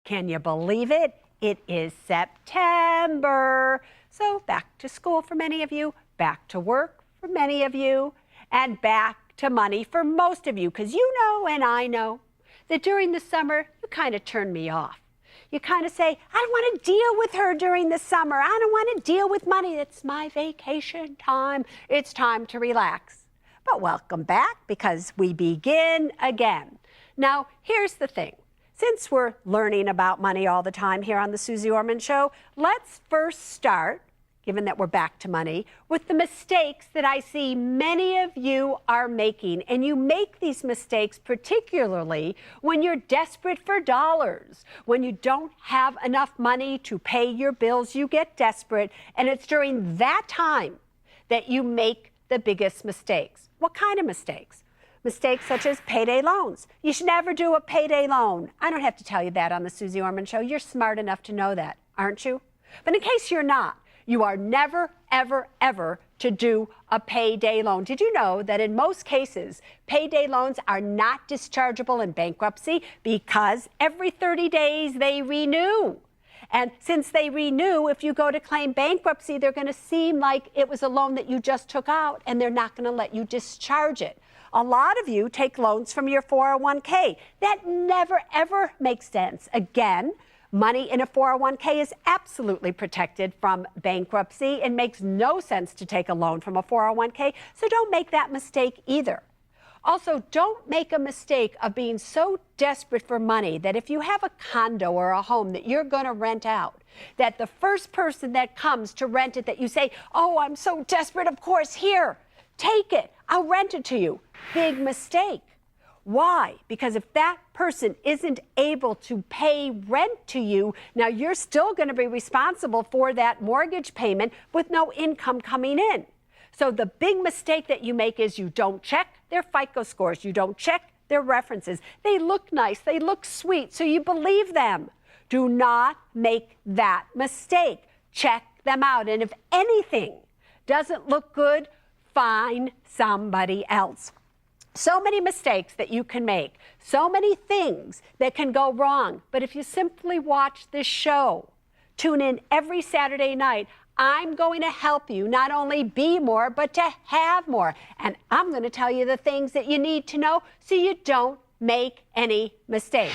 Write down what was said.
Can you believe it? It is September. So back to school for many of you, back to work for many of you, and back to money for most of you, because you know and I know that during the summer, you kind of turn me off. You kind of say, I don't want to deal with her during the summer. I don't want to deal with money. It's my vacation time. It's time to relax. But welcome back, because we begin again. Now, here's the thing. Since we're learning about money all the time here on the Suze Orman Show, let's first start, given that we're back to money, with the mistakes that I see many of you are making. And you make these mistakes particularly when you're desperate for dollars. When you don't have enough money to pay your bills, you get desperate. And it's during that time that you make the biggest mistakes. What kind of mistakes? Mistakes such as payday loans. You should never do a payday loan. I don't have to tell you that on the Suze Orman Show. You're smart enough to know that, aren't you? But in case you're not, you are never, ever, ever to do a payday loan. Did you know that in most cases, payday loans are not dischargeable in bankruptcy because every 30 days they renew? And since they renew, if you go to claim bankruptcy, they're going to seem like it was a loan that you just took out, and they're not going to let you discharge it. A lot of you take loans from your 401k. That never, ever makes sense. Again, money in a 401k is absolutely protected from bankruptcy. It makes no sense to take a loan from a 401k, so don't make that mistake either. Also, don't make a mistake of being so desperate for money that if you have a condo or a home that you're going to rent out, that the first person that comes to rent it, that you say, oh, I'm so desperate, of course, here, take it, I'll rent it to you. Big mistake. Why? Because if that person isn't able to pay rent to you, now you're still going to be responsible for that mortgage payment with no income coming in. So the big mistake that you make is you don't check their FICO scores. You don't check their references. They look nice. They look sweet. So you believe them. Do not make that mistake. Check them out. And if anything doesn't look good, find somebody else. So many mistakes that you can make. So many things that can go wrong. But if you simply watch this show, tune in every Saturday night, I'm going to help you not only be more, but to have more. And I'm going to tell you the things that you need to know so you don't make any mistakes.